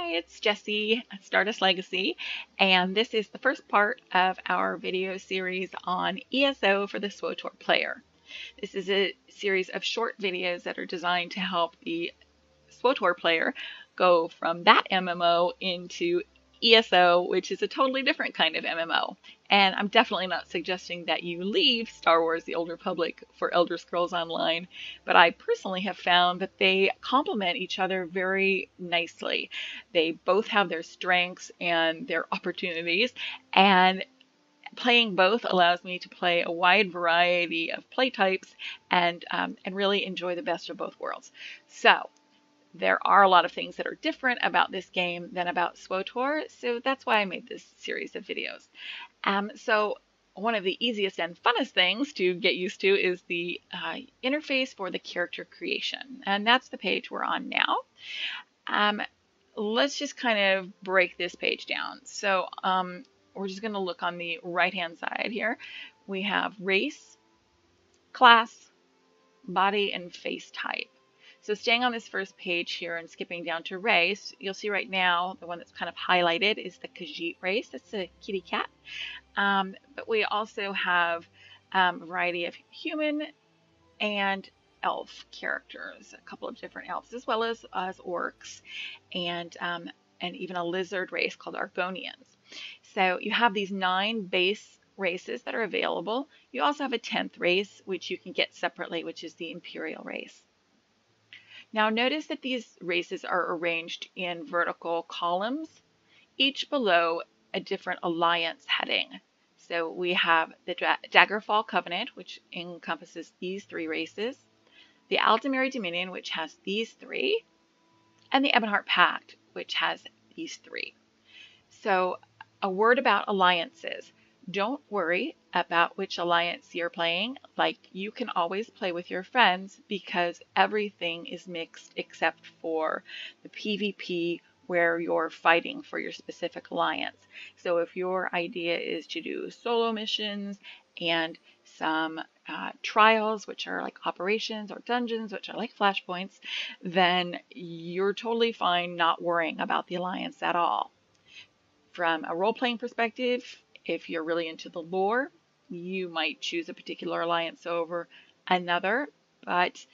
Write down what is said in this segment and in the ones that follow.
Hi, it's Jessie at Stardust Legacy, and this is the first part of our video series on ESO for the SWTOR player. This is a series of short videos that are designed to help the SWTOR player go from that MMO into ESO, which is a totally different kind of MMO. And I'm definitely not suggesting that you leave Star Wars The Old Republic for Elder Scrolls Online, but I personally have found that they complement each other very nicely. They both have their strengths and their opportunities, and playing both allows me to play a wide variety of play types and really enjoy the best of both worlds. So there are a lot of things that are different about this game than about SWTOR, so that's why I made this series of videos. So one of the easiest and funnest things to get used to is the interface for the character creation, and that's the page we're on now. Let's just kind of break this page down. So we're just going to look on the right-hand side here. We have race, class, body, and face type. So staying on this first page here and skipping down to race, you'll see right now the one that's kind of highlighted is the Khajiit race. That's a kitty cat. But we also have a variety of human and elf characters, a couple of different elves, as well as orcs, and even a lizard race called Argonians. So you have these 9 base races that are available. You also have a 10th race, which you can get separately, which is the Imperial race. Now notice that these races are arranged in vertical columns, each below a different alliance heading. So we have the Daggerfall Covenant, which encompasses these 3 races, the Aldemir Dominion, which has these 3, and the Ebonheart Pact, which has these 3. So a word about alliances. Don't worry about which alliance you're playing. Like, you can always play with your friends because everything is mixed except for the PvP where you're fighting for your specific alliance. So if your idea is to do solo missions and some trials, which are like operations, or dungeons, which are like flashpoints, then you're totally fine not worrying about the alliance at all. From a role-playing perspective, if you're really into the lore, you might choose a particular alliance over another, but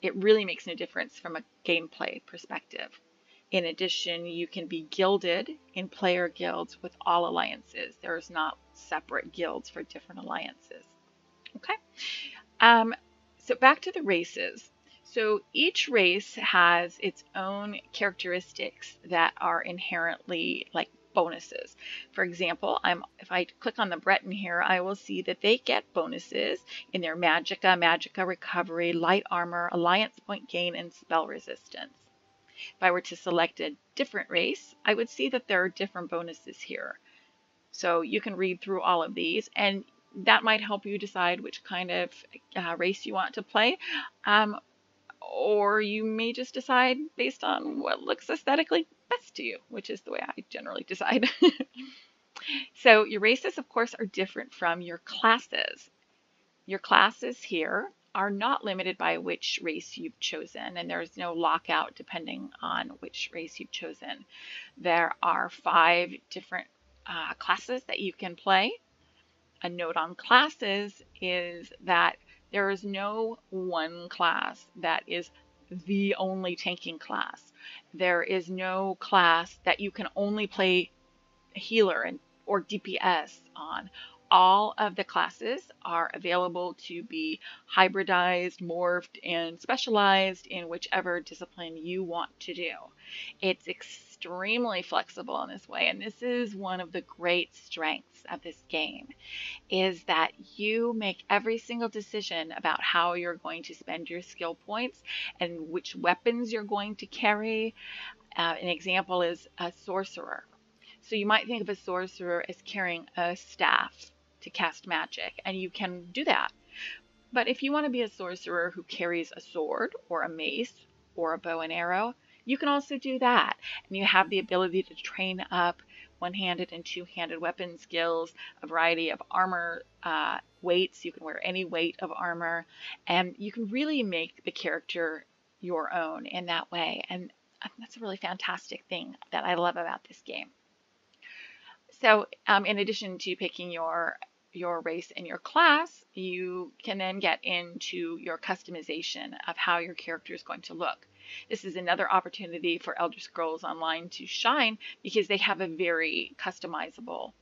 it really makes no difference from a gameplay perspective. In addition, you can be guilded in player guilds with all alliances. There's not separate guilds for different alliances. Okay, so back to the races. So each race has its own characteristics that are inherently like bonuses. For example, if I click on the Breton here, I will see that they get bonuses in their Magicka Recovery, Light Armor, Alliance Point Gain, and Spell Resistance. If I were to select a different race, I would see that there are different bonuses here. So you can read through all of these, and that might help you decide which kind of race you want to play. Or you may just decide based on what looks aesthetically best to you, which is the way I generally decide. So your races, of course, are different from your classes. Your classes here are not limited by which race you've chosen, and there's no lockout depending on which race you've chosen. There are 5 different classes that you can play. A note on classes is that there is no one class that is the only tanking class. There is no class that you can only play healer or DPS on. All of the classes are available to be hybridized, morphed, and specialized in whichever discipline you want to do. It's extremely flexible in this way, and this is one of the great strengths of this game, is that you make every single decision about how you're going to spend your skill points and which weapons you're going to carry. An example is a sorcerer. So you might think of a sorcerer as carrying a staff to cast magic, and you can do that. But if you want to be a sorcerer who carries a sword or a mace or a bow and arrow, you can also do that. And you have the ability to train up one-handed and two-handed weapon skills, a variety of armor weights. You can wear any weight of armor, and you can really make the character your own in that way. And That's a really fantastic thing that I love about this game. So in addition to picking your race and your class, you can then get into your customization of how your character is going to look. This is another opportunity for Elder Scrolls Online to shine because they have a very customizable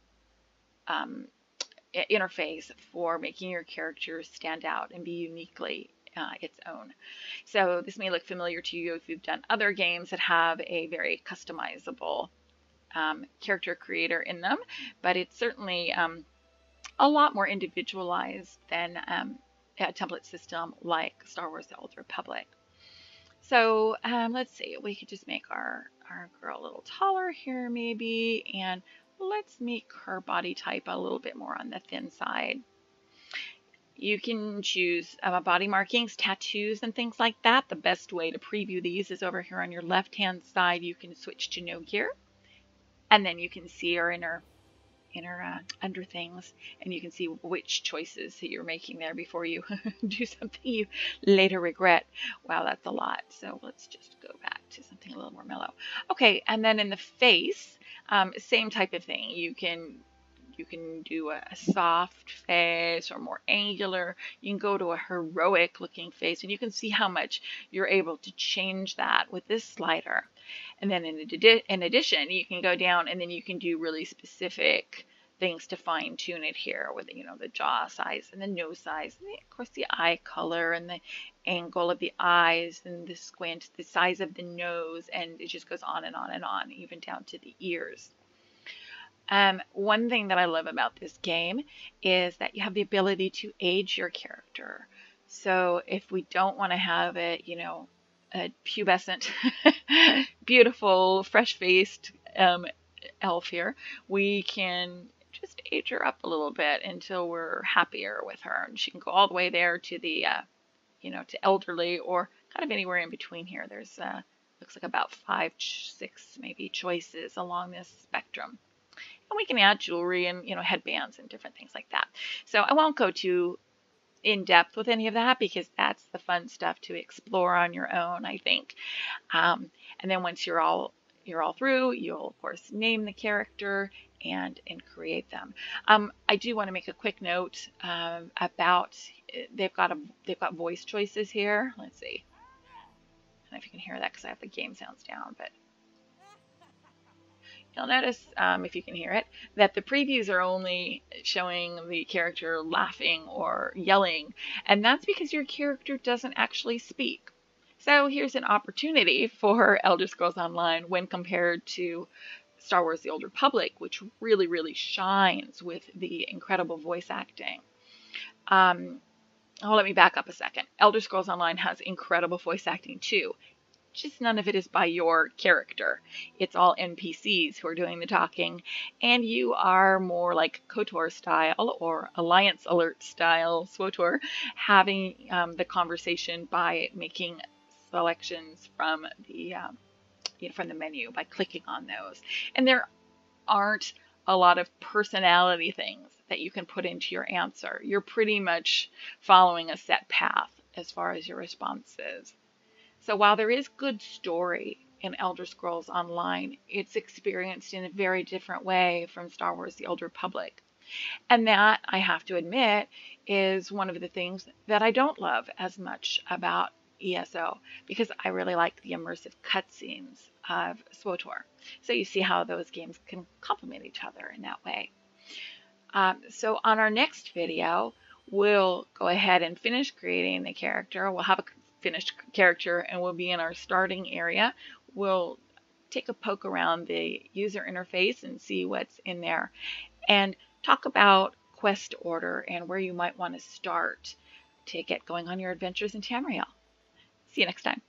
interface for making your character stand out and be uniquely its own. So this may look familiar to you if you've done other games that have a very customizable character creator in them, but it's certainly a lot more individualized than a template system like Star Wars: The Old Republic. So let's see, we could just make our girl a little taller here maybe, and let's make her body type a little bit more on the thin side. You can choose body markings, tattoos, and things like that. The best way to preview these is over here on your left-hand side. You can switch to no gear, and then you can see her in her under things, and you can see which choices that you're making there before you do something you later regret. Wow, that's a lot. So let's just go back to something a little more mellow. Okay, and then in the face, same type of thing. You can do a soft face or more angular. You can go to a heroic looking face, and you can see how much you're able to change that with this slider. And then in addition, you can go down and then you can do really specific things to fine tune it here with, the jaw size and the nose size, and of course the eye color and the angle of the eyes and the squint, the size of the nose, and it just goes on and on and on, even down to the ears. One thing that I love about this game is that you have the ability to age your character. So if we don't want to have it, a pubescent, beautiful, fresh-faced elf here, we can just age her up a little bit until we're happier with her. And she can go all the way there to the, to elderly, or kind of anywhere in between here. There's, looks like about 5, 6 maybe choices along this spectrum. And we can add jewelry and, headbands and different things like that. So I won't go too in depth with any of that because that's the fun stuff to explore on your own, I think. And then once you're all through, you'll of course name the character and create them. I do want to make a quick note about they've got voice choices here. Let's see. I don't know if you can hear that because I have the game sounds down, but you'll notice, if you can hear it, that the previews are only showing the character laughing or yelling, and that's because your character doesn't actually speak. So here's an opportunity for Elder Scrolls Online when compared to Star Wars: The Old Republic, which really, really shines with the incredible voice acting. Let me back up a second. Elder Scrolls Online has incredible voice acting too. Just none of it is by your character. It's all NPCs who are doing the talking, and you are more like KOTOR style or Alliance Alert style SWTOR, having the conversation by making selections from the menu by clicking on those. And there aren't a lot of personality things that you can put into your answer. You're pretty much following a set path as far as your responses. So while there is good story in Elder Scrolls Online, it's experienced in a very different way from Star Wars: The Old Republic. And that, I have to admit, is one of the things that I don't love as much about ESO, because I really like the immersive cutscenes of SWTOR. So you see how those games can complement each other in that way. So on our next video, we'll go ahead and finish creating the character. We'll have a finished character and we'll be in our starting area. We'll take a poke around the user interface and see what's in there, and talk about quest order and where you might want to start to get going on your adventures in Tamriel. See you next time.